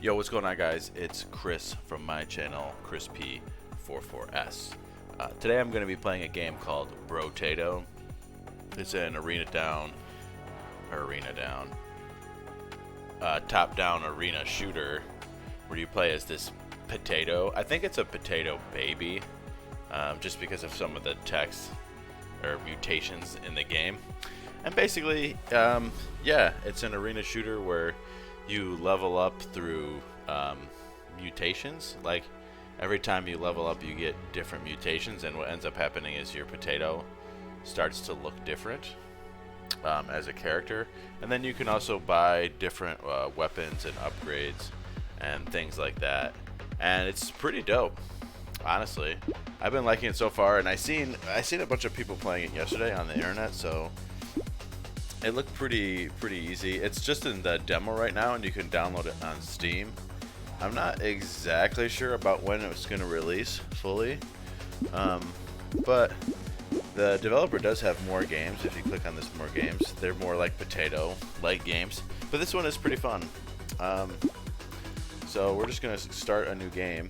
Yo, what's going on, guys? It's Chris from my channel, ChrisP44S. Today I'm going to be playing a game called Brotato. It's an top-down arena shooter where you play as this potato. I think it's a potato baby, just because of some of the text or mutations in the game. And basically, yeah, it's an arena shooter where you level up through mutations. Like every time you level up, you get different mutations, and what ends up happening is your potato starts to look different as a character. And then you can also buy different weapons and upgrades and things like that. And it's pretty dope, honestly. I've been liking it so far, and I seen a bunch of people playing it yesterday on the internet, so it looked pretty easy. It's just in the demo right now, and you can download it on Steam. I'm not exactly sure about when it's going to release fully, but the developer does have more games. If you click on this more games, they're more like potato-like games, but this one is pretty fun. So we're just going to start a new game.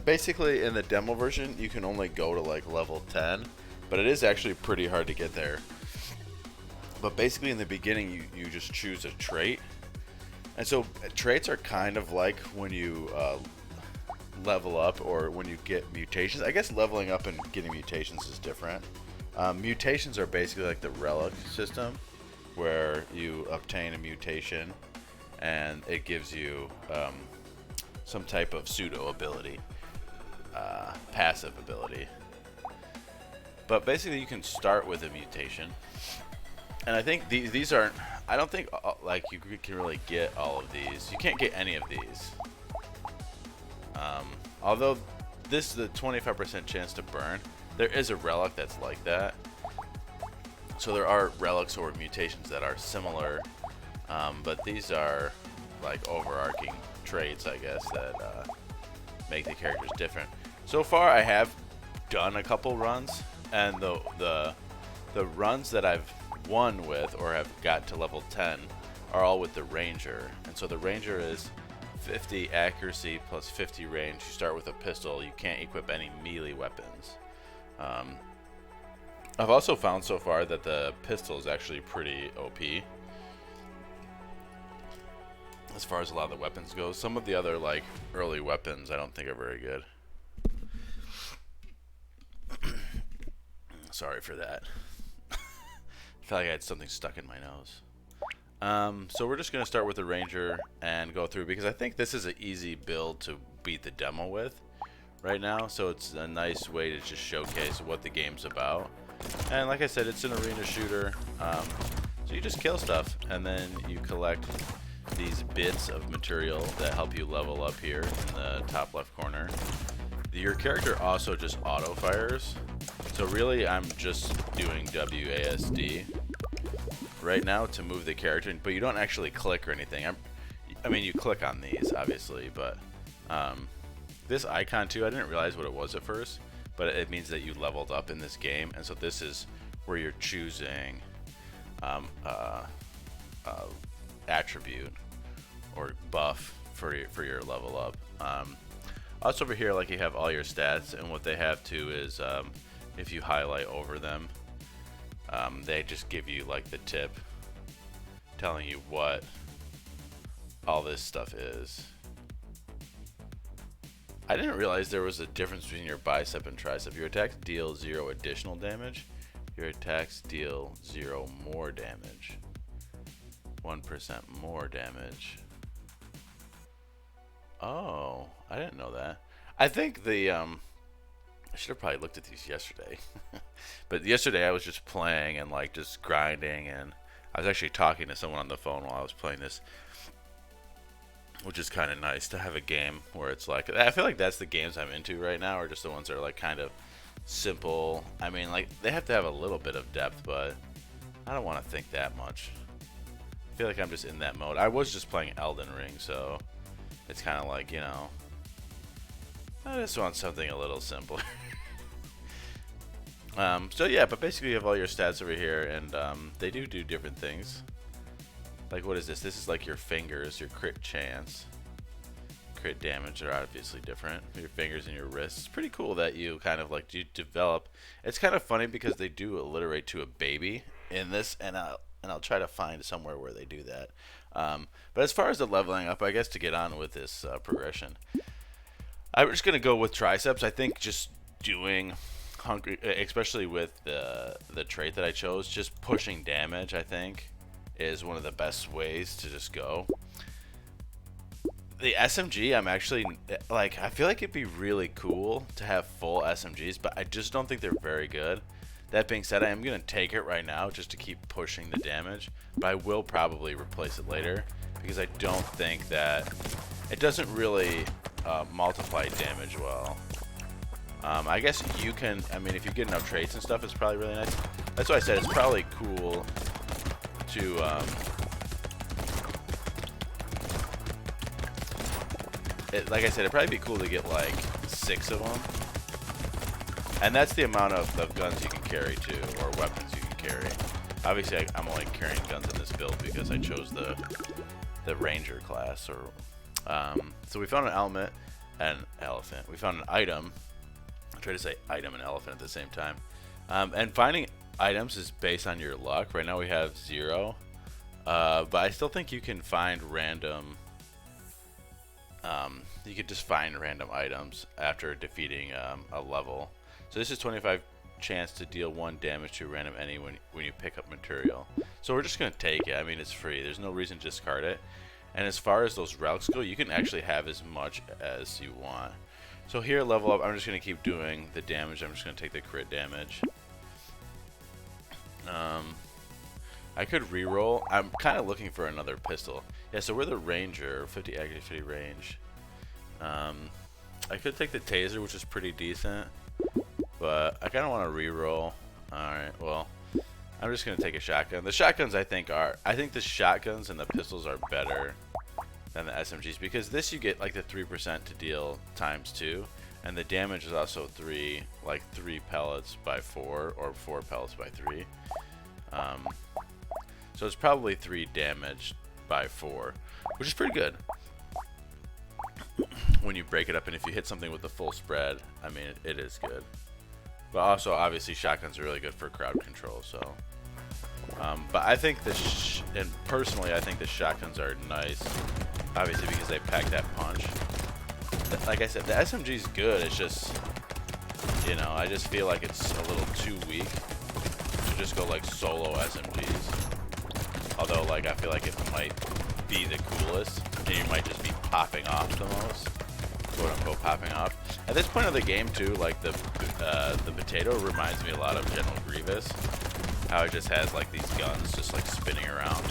Basically, in the demo version, you can only go to like level 10, but it is actually pretty hard to get there. But basically, in the beginning, you just choose a trait. And so traits are kind of like when you level up or when you get mutations. I guess leveling up and getting mutations is different. Mutations are basically like the relic system, where you obtain a mutation and it gives you some type of pseudo ability, passive ability. But basically, you can start with a mutation. And I think these aren't, I don't think like you can really get all of these. You can't get any of these. Although this is the 25% chance to burn. There is a relic that's like that. So there are relics or mutations that are similar. But these are like overarching traits, I guess, that make the characters different. So far I have done a couple runs, and the runs that I've won with or have got to level 10 are all with the ranger. And so the ranger is 50 accuracy plus 50 range. You start with a pistol. You can't equip any melee weapons. I've also found so far that the pistol is actually pretty OP as far as a lot of the weapons go. Some of the other like early weapons I don't think are very good. Sorry for that. I feel like I had something stuck in my nose. So we're just going to start with the ranger and go through, because I think this is an easy build to beat the demo with right now. So it's a nice way to just showcase what the game's about. And like I said, it's an arena shooter. So you just kill stuff, and then you collect these bits of material that help you level up here in the top left corner. Your character also just auto fires. So really, I'm just doing WASD right now to move the character, but you don't actually click or anything. I mean, you click on these, obviously, but this icon too, I didn't realize what it was at first, but it means that you leveled up in this game, and so this is where you're choosing attribute or buff for your level up. Also over here, like, you have all your stats, and what they have too is if you highlight over them, they just give you like the tip telling you what all this stuff is. I didn't realize there was a difference between your bicep and tricep. Your attacks deal 0 additional damage. Your attacks deal 0 more damage. 1% more damage. Oh, I didn't know that. I think the I should have probably looked at these yesterday. But yesterday I was just playing and like just grinding, and I was actually talking to someone on the phone while I was playing this, which is kind of nice to have a game where it's like, I feel like that's the games I'm into right now, are just the ones that are like kind of simple. I mean, like, they have to have a little bit of depth, but I don't want to think that much. I feel like I'm just in that mode. I was just playing Elden Ring, so it's kind of like, you know, I just want something a little simpler. So yeah, but basically you have all your stats over here, and they do different things. Like, what is this? This is like your fingers, your crit chance. crit damage are obviously different. Your fingers and your wrists. It's pretty cool that you kind of like you develop. It's kind of funny because they do alliterate to a baby in this, and I'll try to find somewhere where they do that. But as far as the leveling up, I guess to get on with this progression, I'm just gonna go with triceps. I think just doing hungry, especially with the trait that I chose, just pushing damage, I think, is one of the best ways to just go. The SMG, I'm actually, like, I feel like it'd be really cool to have full SMGs, but I just don't think they're very good. That being said, I am going to take it right now just to keep pushing the damage, but I will probably replace it later, because I don't think that, it doesn't really multiply damage well. I guess you can, I mean, if you get enough traits and stuff, it's probably really nice. That's why I said it's probably cool to, like I said, it'd probably be cool to get like 6 of them. And that's the amount of guns you can carry too, or weapons you can carry. Obviously, I'm only carrying guns in this build because I chose the ranger class. So we found an element and elephant. We found an item. I try to say item and elephant at the same time. And finding items is based on your luck. Right now we have 0. But I still think you can find random... you could just find random items after defeating a level. So this is 25 chance to deal 1 damage to a random enemy when you pick up material. So we're just going to take it. I mean, it's free. There's no reason to discard it. And as far as those relics go, you can actually have as much as you want. So here, level up, I'm just going to keep doing the damage. I'm just going to take the crit damage. I could reroll. I'm kind of looking for another pistol. Yeah, so we're the ranger, 50 accuracy, 50 range. I could take the taser, which is pretty decent, but I kind of want to reroll. Alright, well, I'm just going to take a shotgun. The shotguns, I think the shotguns and the pistols are better than the SMGs, because this you get like the 3% to deal ×2, and the damage is also 3 pellets by 4, or 4 pellets by 3. So it's probably 3 damage by 4, which is pretty good when you break it up, and if you hit something with the full spread, I mean, it is good. But also, obviously, shotguns are really good for crowd control, so. But I think and personally, I think the shotguns are nice, obviously, because they pack that punch. Like I said, the SMG is good, it's just, you know, I just feel like it's a little too weak to just go, like, solo SMGs. Although, like, I feel like it might be the coolest, and you might just be popping off the most, quote unquote popping off. At this point of the game too, like the potato reminds me a lot of General Grievous, how it just has like these guns just like spinning around.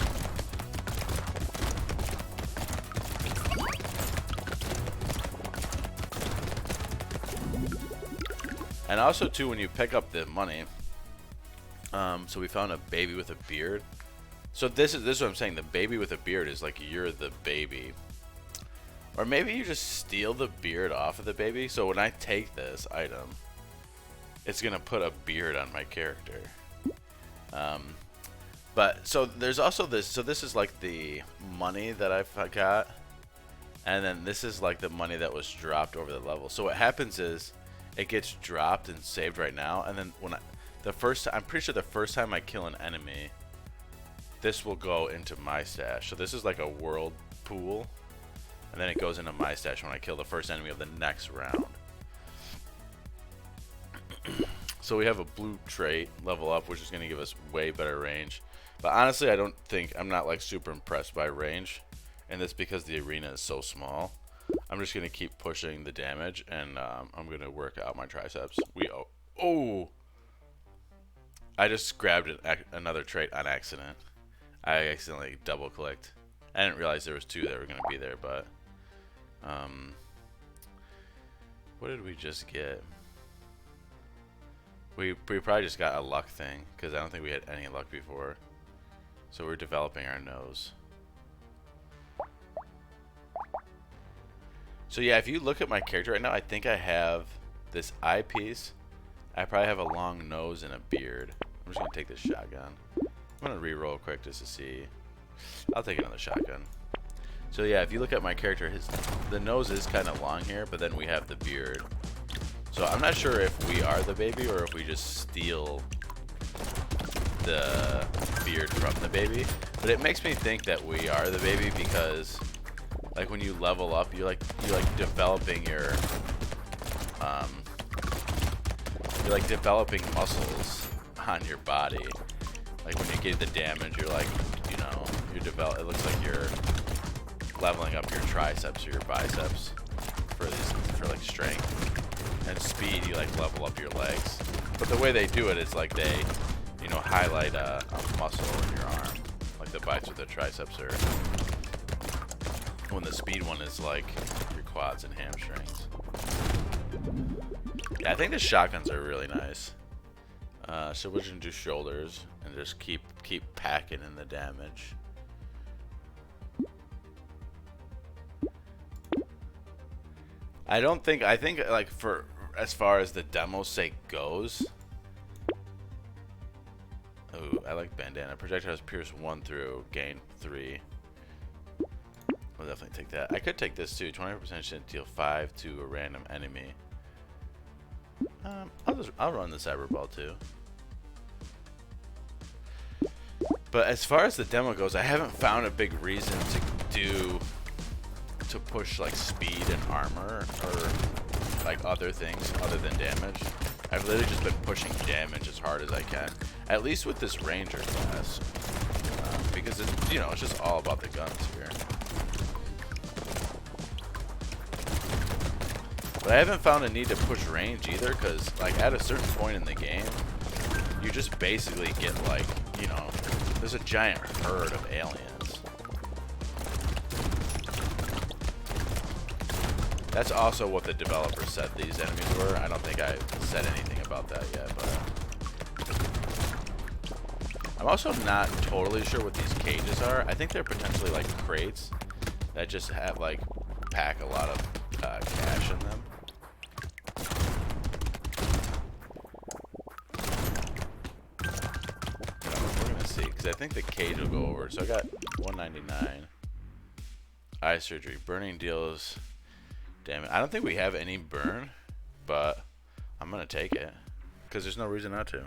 And also too, when you pick up the money, so we found a baby with a beard. So this is what I'm saying. The baby with a beard is like you're the baby. Or maybe you just steal the beard off of the baby. So when I take this item, it's going to put a beard on my character. But so there's also this. So this is like the money that I've got. And then this is like the money that was dropped over the level. So what happens is it gets dropped and saved right now. And then when I'm pretty sure the first time I kill an enemy, this will go into my stash. So this is like a world pool, and then it goes into my stash when I kill the first enemy of the next round. So we have a blue trait level up, which is going to give us way better range. But honestly, I'm not like super impressed by range, and that's because the arena is so small. I'm just going to keep pushing the damage, and I'm going to work out my triceps. I just grabbed another trait on accident. I accidentally double clicked. I didn't realize there was 2 that were going to be there, but what did we just get? We probably just got a luck thing, because I don't think we had any luck before. So we're developing our nose. So yeah, if you look at my character right now, I think I have this eyepiece. I probably have a long nose and a beard. I'm just going to take this shotgun. I'm going to re-roll quick just to see. I'll take another shotgun. So yeah, if you look at my character, the nose is kind of long here, but then we have the beard. So I'm not sure if we are the baby or if we just steal the beard from the baby. But it makes me think that we are the baby because, like, when you level up, you're like developing your developing muscles on your body. Like when you get the damage, you're like, you know, it looks like you're leveling up your triceps or your biceps for like strength, and speed you like level up your legs. But the way they do it is like they, you know, highlight a muscle in your arm, like the biceps or the triceps, or when the speed one is like your quads and hamstrings. Yeah, I think the shotguns are really nice. So we're gonna do shoulders and just keep packing in the damage. I think like for as far as the demo sake goes. Ooh, I like bandana. Projectiles pierce 1 through, gain 3. We'll definitely take that. I could take this too. 20% chance deal 5 to a random enemy. I'll run the cyber ball too. But as far as the demo goes, I haven't found a big reason to push like speed and armor or like other things other than damage. I've literally just been pushing damage as hard as I can, at least with this ranger class, because it's, you know, it's just all about the guns here. But I haven't found a need to push range either, because like at a certain point in the game, you just basically get like, you know, there's a giant herd of aliens. That's also what the developer said these enemies were. I don't think I said anything about that yet, but I'm also not totally sure what these cages are. I think they're potentially like crates that just have like pack a lot of cash in them. We're gonna see, because I think the cage will go over. So I got 199. Eye surgery. Burning deals. Damn it. I don't think we have any burn, but I'm going to take it because there's no reason not to.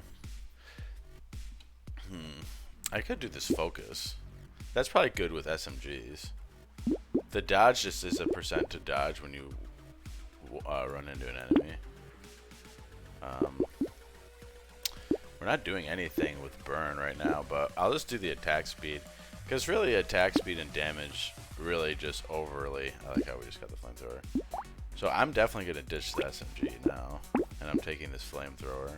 I could do this focus. That's probably good with SMGs. The dodge just is a % to dodge when you run into an enemy. We're not doing anything with burn right now, but I'll just do the attack speed because really attack speed and damage really just overly. I like how we just got the flamethrower. So I'm definitely going to ditch the SMG now, and I'm taking this flamethrower.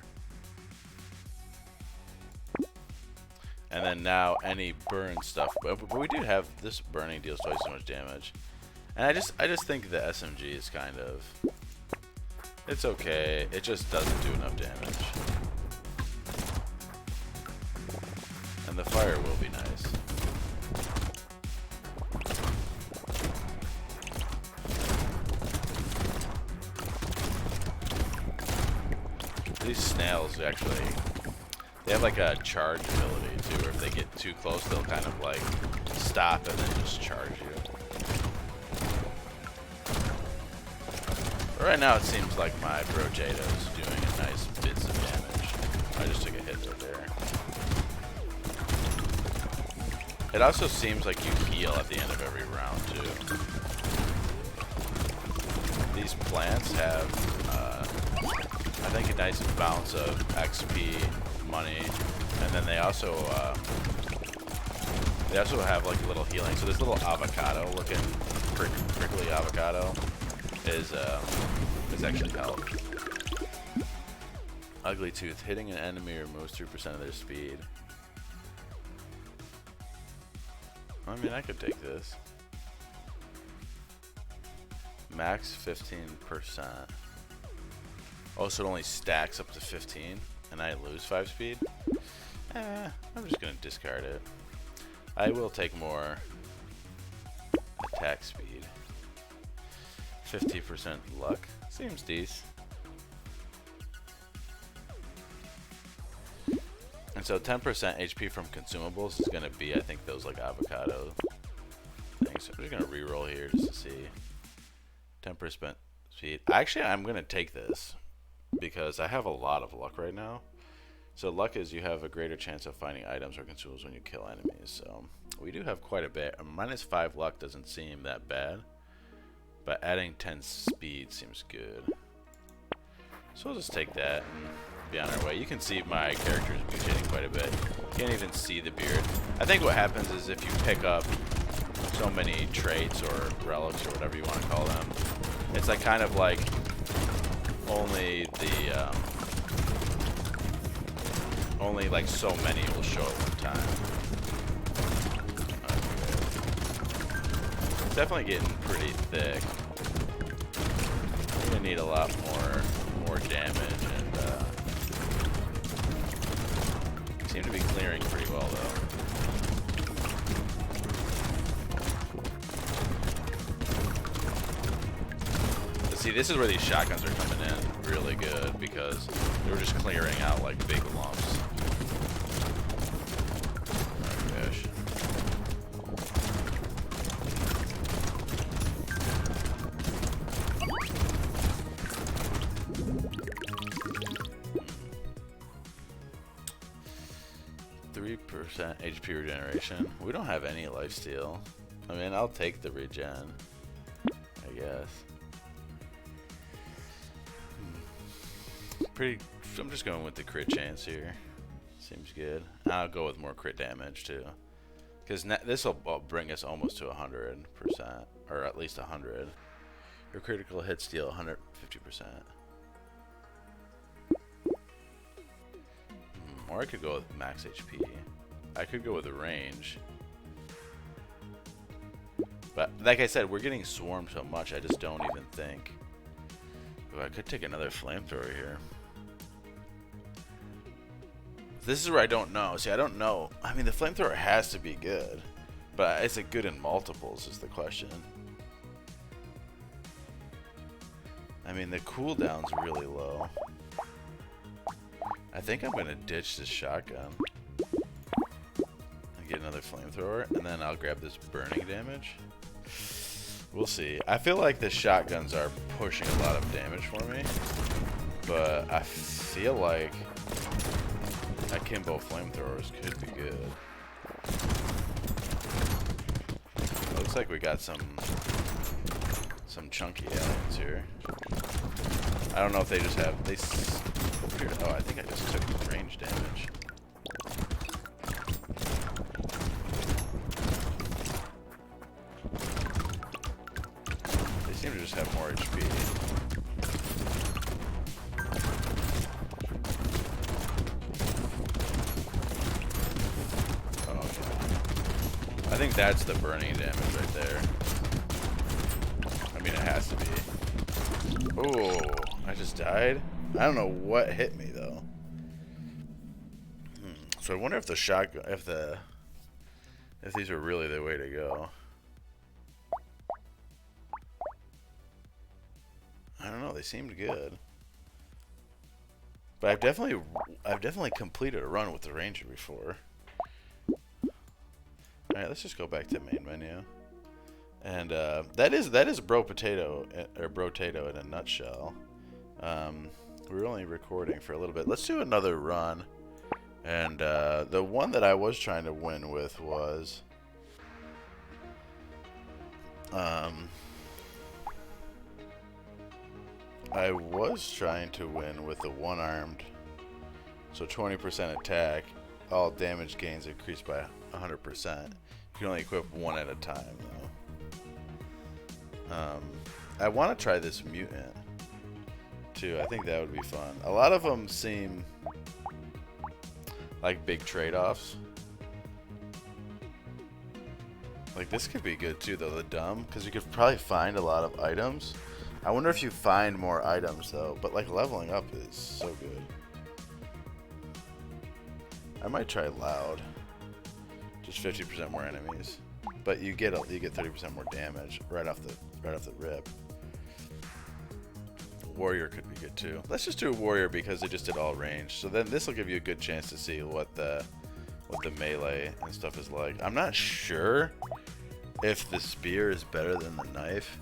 And then now any burn stuff, but we do have this burning deals twice as much damage. And I just think the SMG is kind of, it's okay. It just doesn't do enough damage. And the fire will be nice. These snails actually, they have like a charge ability too, where if they get too close, they'll kind of like stop and then just charge you. But right now it seems like my Brotato is doing a nice bits of damage. I just took a hit right there. It also seems like you heal at the end of every round too. These plants have, I think, a nice bounce of XP, money, and then they also have like a little healing. So this little avocado looking prickly avocado is actually health. Ugly Tooth. Hitting an enemy removes 3% of their speed. I mean, I could take this. Max 15%. Oh, so it only stacks up to 15, and I lose 5 speed? I'm just going to discard it. I will take more attack speed. 50% luck. Seems decent. And so 10% HP from consumables is going to be, I think, those like avocado things. So I'm just gonna re-roll here just to see. 10% speed. Actually, I'm gonna take this because I have a lot of luck right now. So luck is you have a greater chance of finding items or consumables when you kill enemies. So we do have quite a bit. -5 luck doesn't seem that bad, but adding 10 speed seems good. So we'll just take that and be on our way. You can see my character is mutating quite a bit. You can't even see the beard. I think what happens is if you pick up so many traits or relics or whatever you want to call them, it's like kind of like only the only like so many will show at one time. Okay. It's definitely getting pretty thick. We're gonna need a lot more damage, and seem to be clearing pretty well though. See, this is where these shotguns are coming in really good because they were just clearing out like big lumps. Oh gosh. %, HP regeneration. We don't have any lifesteal. I mean, I'll take the regen, I guess. I'm just going with the crit chance here. Seems good. I'll go with more crit damage too, because this will bring us almost to 100%, or at least 100. Your critical hit steal 150%. Or I could go with max HP. I could go with the range. But like I said, we're getting swarmed so much, I just don't even think. Ooh, I could take another flamethrower here. This is where I don't know. See, I don't know. I mean, the flamethrower has to be good, but is it good in multiples is the question. I mean, the cooldown's really low. I think I'm going to ditch this shotgun and get another flamethrower, and then I'll grab this burning damage. We'll see. I feel like the shotguns are pushing a lot of damage for me, but I feel like akimbo flamethrowers could be good. Looks like we got some chunky aliens here. I don't know if they just have oh, I think I just took range damage. They seem to just have more HP. Oh, okay. I think that's the burning damage right there. I mean, it has to be. Oh, I just died? I don't know what hit me though. So I wonder if the shotgun, if these are really the way to go. I don't know. They seemed good, but I've definitely completed a run with the ranger before. All right, let's just go back to main menu, and that is Brotato or Brotato in a nutshell. We're only recording for a little bit. Let's do another run. And the one that I was trying to win with was I was trying to win with the one-armed, so 20% attack, all damage gains increased by 100%. You can only equip one at a time though. I want to try this mutant too. I think that would be fun. A lot of them seem like big trade-offs. Like this could be good too though, the dumb, because you could probably find a lot of items. I wonder if you find more items though, but like leveling up is so good. I might try loud. Just 50% more enemies. But you get 30% more damage right off the rip. Warrior could be good too. Let's just do a warrior because it just did all range. So then this will give you a good chance to see what the melee and stuff is like. I'm not sure if the spear is better than the knife.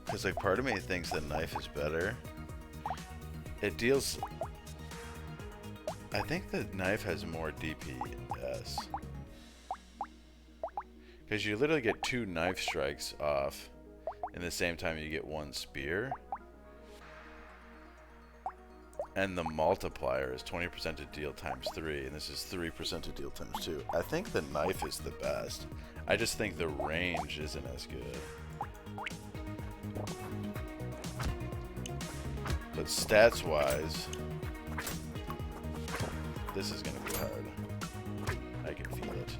Because like part of me thinks the knife is better. It deals... I think the knife has more DPS. Because you literally get 2 knife strikes off in the same time you get 1 spear. And the multiplier is 20% to deal times 3, and this is 3% to deal times 2. I think the knife is the best. I just think the range isn't as good. But stats-wise, this is gonna be hard. I can feel it.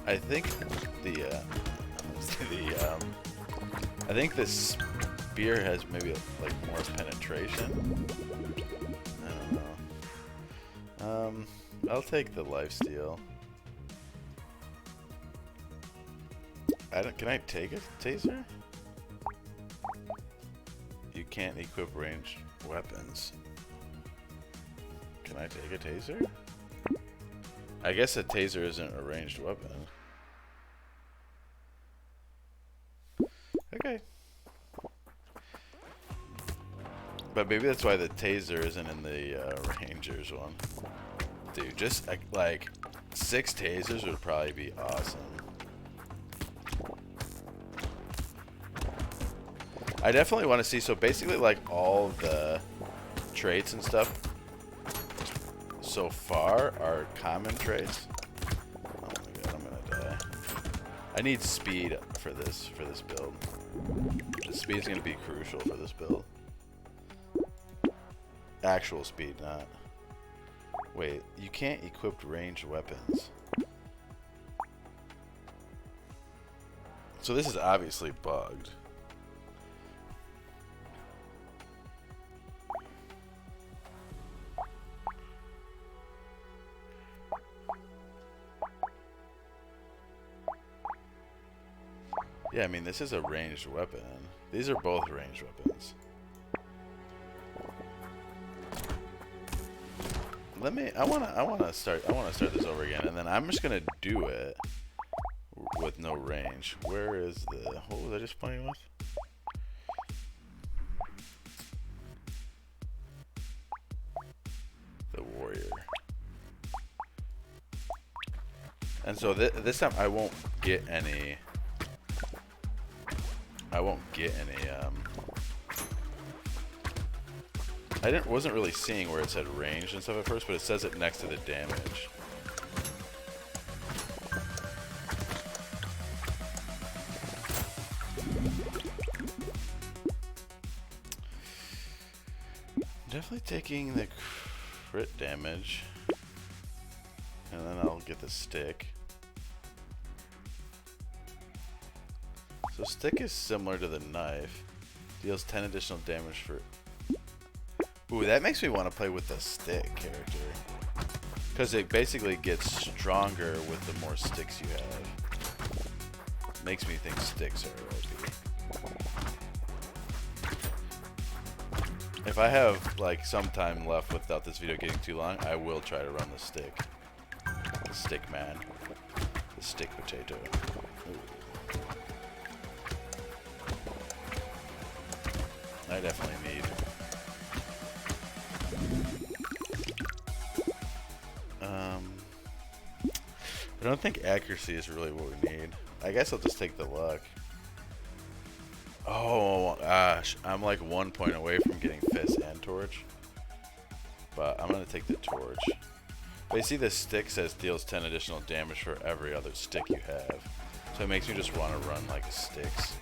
I think I think this spear has maybe like more penetration. I don't know. I'll take the lifesteal. Can I take a taser? You can't equip ranged weapons. Can I take a taser? I guess a taser isn't a ranged weapon. Okay. But maybe that's why the taser isn't in the Rangers one. Dude, just like 6 tasers would probably be awesome. I definitely want to see, so basically like all the traits and stuff so far are common traits. Oh my god, I'm gonna die. I need speed for this build. The speed's gonna be crucial for this build. Actual speed, not. Wait, you can't equip ranged weapons. So this is obviously bugged. Yeah, I mean, this is a ranged weapon. These are both ranged weapons. I wanna start this over again, and then I'm just gonna do it with no range. Where is the... What was I just playing with? The warrior. And so this time I won't get any... I wasn't really seeing where it said range and stuff at first, but it says it next to the damage. Definitely taking the crit damage, and then I'll get the stick. So stick is similar to the knife. Deals 10 additional damage for... Ooh, that makes me want to play with the stick character. Because it basically gets stronger with the more sticks you have. Makes me think sticks are OP. If I have like some time left without this video getting too long, I will try to run the stick. The stick man. The stick potato. Ooh. I definitely need... I don't think accuracy is really what we need. I guess I'll just take the luck. Oh gosh, I'm like 1 point away from getting fist and torch. But I'm gonna take the torch. But you see the stick says deals 10 additional damage for every other stick you have. So it makes me just want to run like sticks.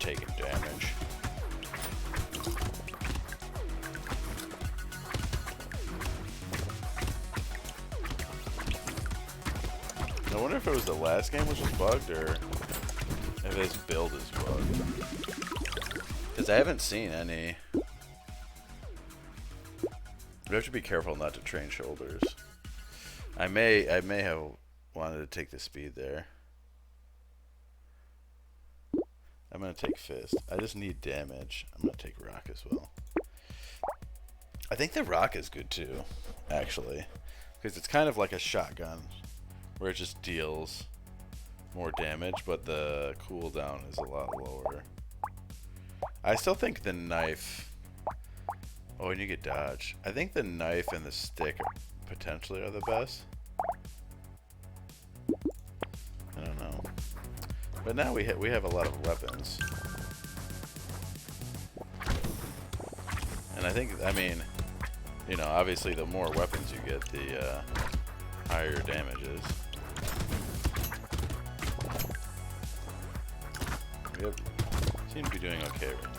Taking damage. I wonder if it was the last game which was bugged, or if this build is bugged. Because I haven't seen any. You have to be careful not to train shoulders. I may have wanted to take the speed there. I'm gonna take fist. I just need damage. I'm gonna take rock as well. I think the rock is good too, actually, because it's kind of like a shotgun, where it just deals more damage, but the cooldown is a lot lower. I still think the knife. Oh, and you get dodge. I think the knife and the stick potentially are the best. I don't know. But now we have a lot of weapons. And I mean, you know, obviously the more weapons you get, the higher your damage is. We seem to be doing okay right now.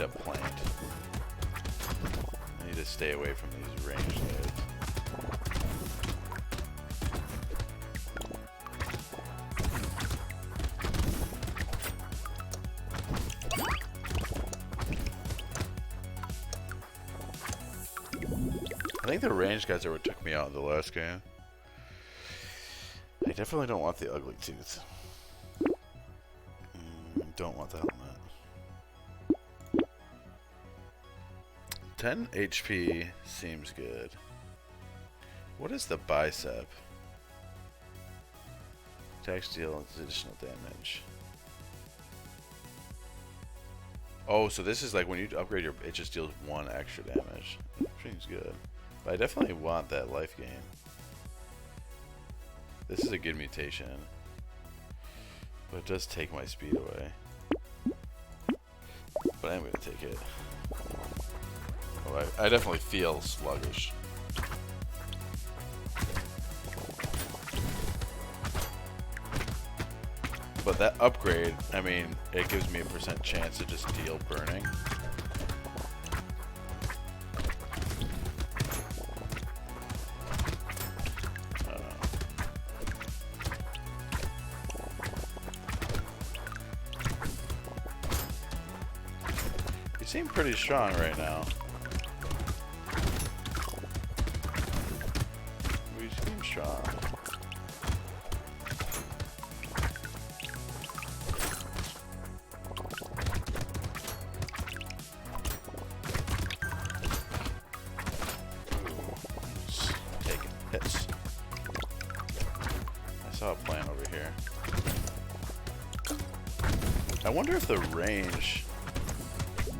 A plant. I need to stay away from these ranged guys. I think the ranged guys are what took me out in the last game. I definitely don't want the ugly tooth. Don't want the helmet. 10 HP seems good. What is the bicep? Attacks deal additional damage. Oh, so this is like when you upgrade your, it just deals 1 extra damage. Seems good. But I definitely want that life gain. This is a good mutation. But it does take my speed away. But I'm going to take it. Oh, I definitely feel sluggish. But that upgrade, I mean, it gives me a % chance to just deal burning. I don't know. You seem pretty strong right now. Strong. Taking hits. I saw a plant over here. I wonder if the range,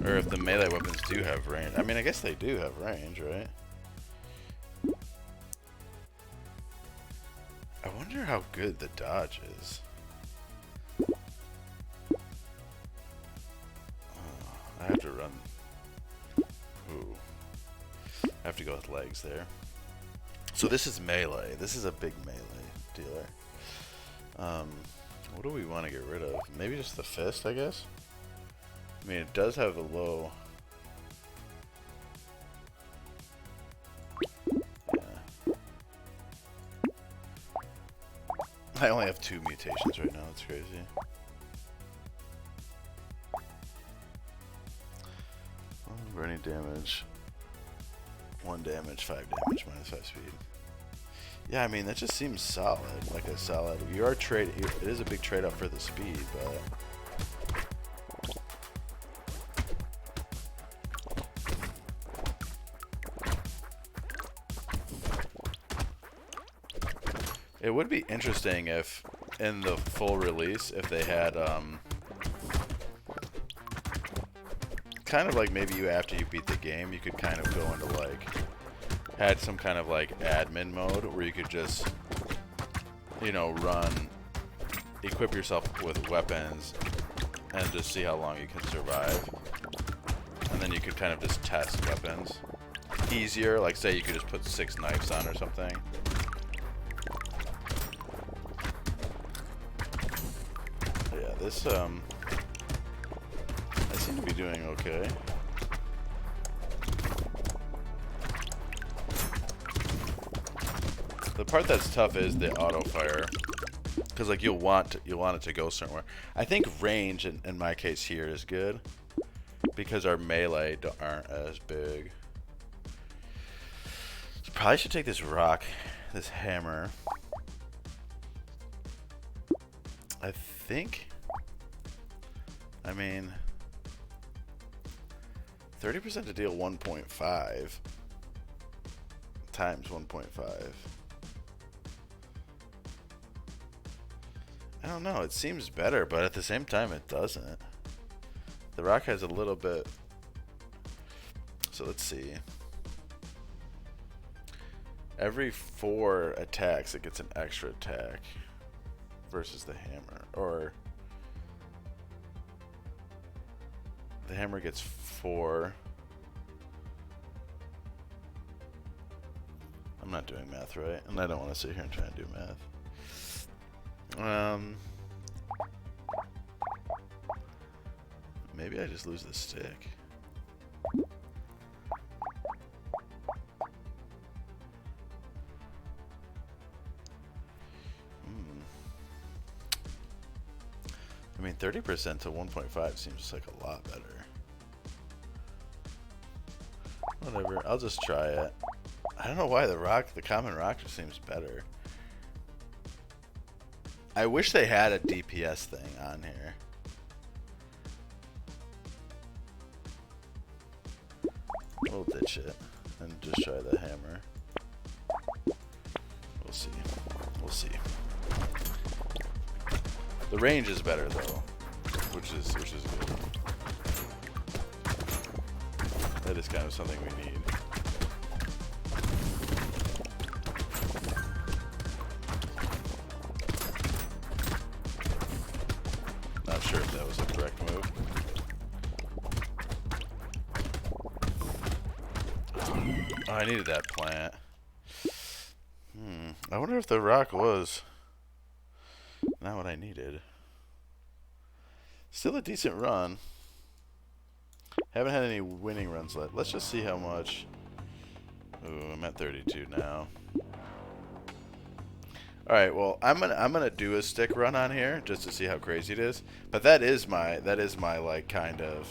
or if the melee weapons do have range. I mean, I guess they do have range, right? I wonder how good the dodge is. I have to run. Ooh. I have to go with legs there. So this is melee. This is a big melee dealer. What do we want to get rid of? Maybe just the fist, I guess? I mean, it does have a low... I only have 2 mutations right now, that's crazy. Burning damage. 1 damage, 5 damage, -5 speed. Yeah, I mean, that just seems solid. Like a solid... You are trade... It is a big trade-off for the speed, but... It would be interesting if, in the full release, if they had, kind of like maybe after you beat the game, you could kind of go into, like, had some kind of, like, admin mode where you could just, you know, equip yourself with weapons and just see how long you can survive. And then you could kind of just test weapons. Easier, like, say you could just put 6 knives on or something. This, I seem to be doing okay. The part that's tough is the auto fire, because like you'll want it to go somewhere. I think range in my case here is good because our melee aren't as big. So probably should take this rock, this hammer. I think. I mean, 30% to deal 1.5 times 1.5. I don't know, it seems better, but at the same time it doesn't. The rock has a little bit. So let's see. Every 4 attacks it gets an extra attack versus the hammer. Or the hammer gets 4. I'm not doing math right, and I don't want to sit here and try and do math. Maybe I just lose the stick. I mean, 30% to 1.5 seems like a lot better. Whatever, I'll just try it. I don't know why the common rock just seems better. I wish they had a DPS thing on here. We'll ditch it and just try the hammer. We'll see. We'll see. The range is better though, which is good. That is kind of something we need. Not sure if that was the correct move. Oh, I needed that plant. I wonder if the rock was not what I needed. Still a decent run. Haven't had any winning runs left. Let's just see how much. Ooh, I'm at 32 now. All right, well, I'm gonna do a stick run on here just to see how crazy it is. But that is my like kind of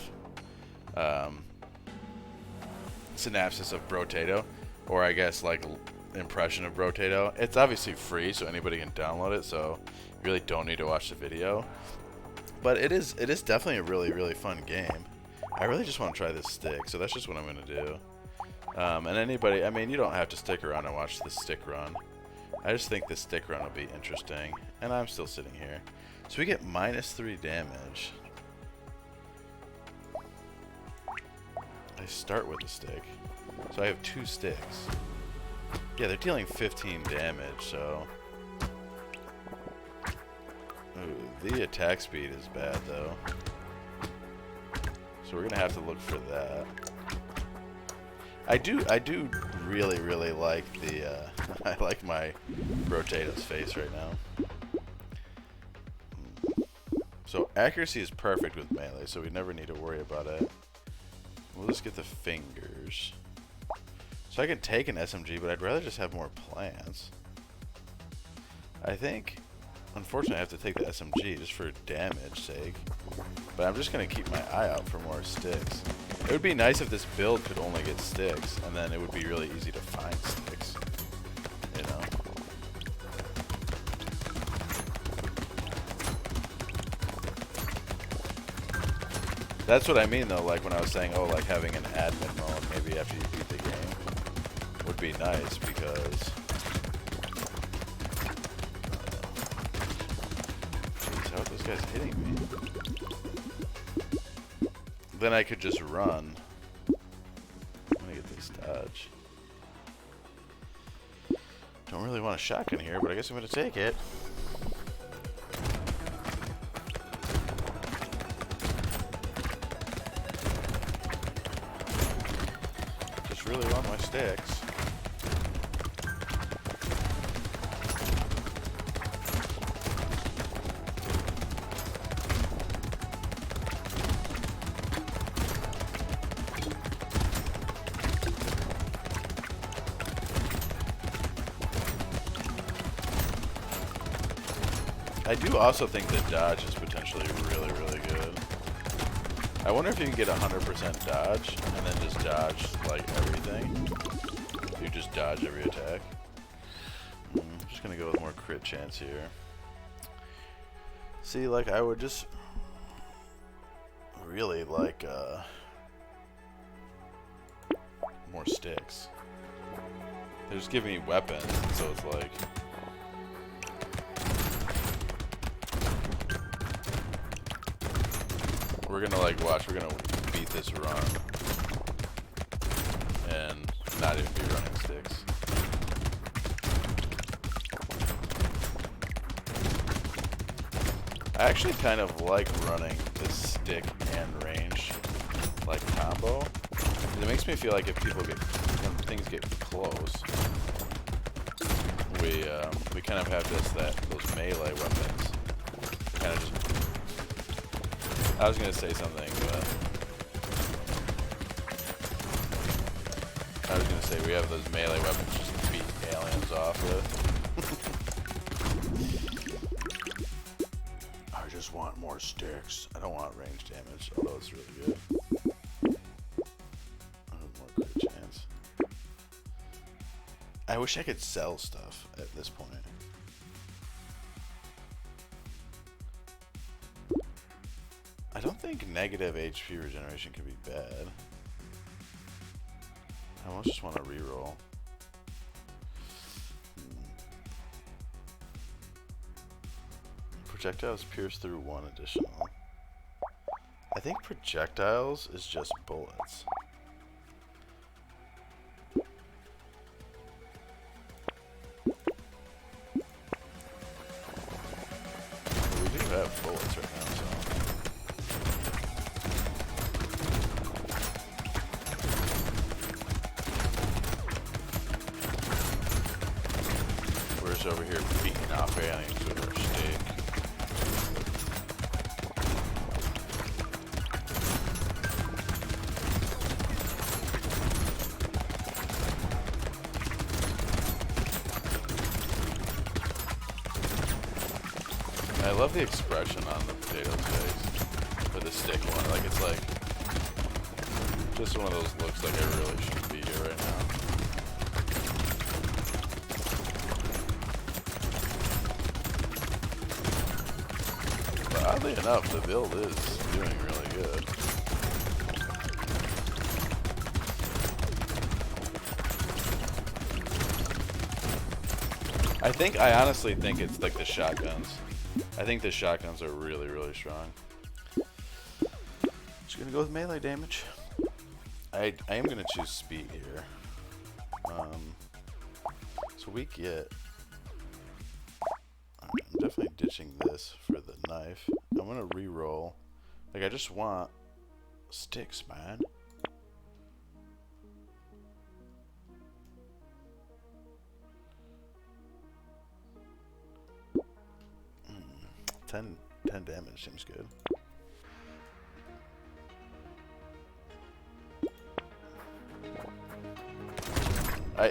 synopsis of Brotato, or I guess like impression of Brotato. It's obviously free, so anybody can download it. So you really don't need to watch the video. But it is definitely a really fun game. I really just want to try this stick, so that's just what I'm gonna do. And anybody, I mean, you don't have to stick around and watch the stick run. I just think the stick run will be interesting. And I'm still sitting here. So we get -3 damage. I start with a stick. So I have 2 sticks. Yeah, they're dealing 15 damage, so. Ooh, the attack speed is bad though. So we're gonna have to look for that. I do really like the I like my Brotato's face right now. So accuracy is perfect with melee, so we never need to worry about it. We'll just get the fingers. So I can take an SMG, but I'd rather just have more plants. I think, unfortunately, I have to take the SMG just for damage sake. But I'm just going to keep my eye out for more sticks. It would be nice if this build could only get sticks, and then it would be really easy to find sticks. You know? That's what I mean though, like when I was saying, oh, like having an admin mode maybe after you beat the game would be nice, because jeez, how are those guys hitting me? Then I could just run. I'm gonna get this dodge. Don't really want a shotgun here, but I guess I'm gonna take it. Just really want my sticks. I do also think that dodge is potentially really, really good. I wonder if you can get 100% dodge and then just dodge like everything. You just dodge every attack. I'm just gonna go with more crit chance here. See, like I would just really like more sticks. They're just giving me weapons, so it's like. We're gonna like watch, we're gonna beat this run and not even be running sticks. I actually kind of like running this stick and range like combo. It makes me feel like if people get, when things get close, we kind of have those melee weapons. Kind of just. I was gonna say something, but I was gonna say we have those melee weapons just to beat aliens off with. I just want more sticks. I don't want range damage, although it's really good. More crit chance. I wish I could sell stuff at this point. I don't think negative HP regeneration can be bad. I almost just want to reroll. Projectiles pierce through 1 additional. I think projectiles is just bullets. We do have bullets right now, so. Over here beating off aliens with our stick. I love the expression on the potato's face for the stick one. Like it's like just one of those looks like I really shouldn't be here right now. Oddly enough, the build is doing really good. I honestly think it's like the shotguns. I think the shotguns are really, really strong. Just gonna go with melee damage. I am gonna choose speed here. So we get. I'm definitely ditching this for the knife. I'm gonna re-roll. Like I just want sticks, man. Mm, 10 damage seems good.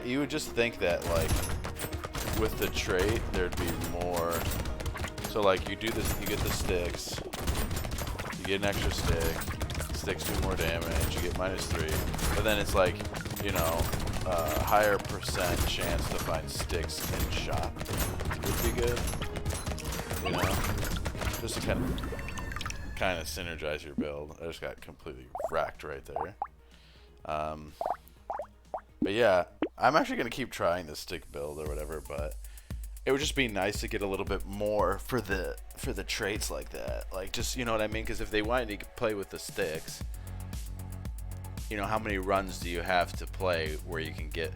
You would just think that like with the trait there'd be more. So like you do this, you get the sticks, you get an extra stick, sticks do more damage, you get -3, but then it's like, you know, higher percent chance to find sticks in shop would be good, you know, just to kind of synergize your build. I just got completely wrecked right there. But yeah, I'm actually gonna keep trying the stick build or whatever, but it would just be nice to get a little bit more for the traits like that. Like, just, you know what I mean? Because if they wanted to play with the sticks, you know, how many runs do you have to play where you can get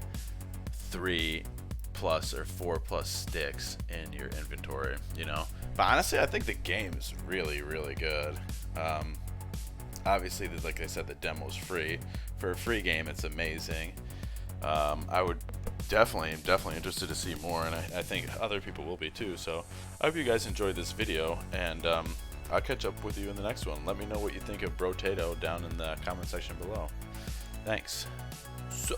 3+ or 4+ sticks in your inventory, you know? But honestly, I think the game is really, really good. Obviously, like I said, the demo's free. For a free game, it's amazing. I would definitely interested to see more, and I think other people will be too. So I hope you guys enjoyed this video, and I'll catch up with you in the next one. Let me know what you think of Brotato down in the comment section below. Thanks. So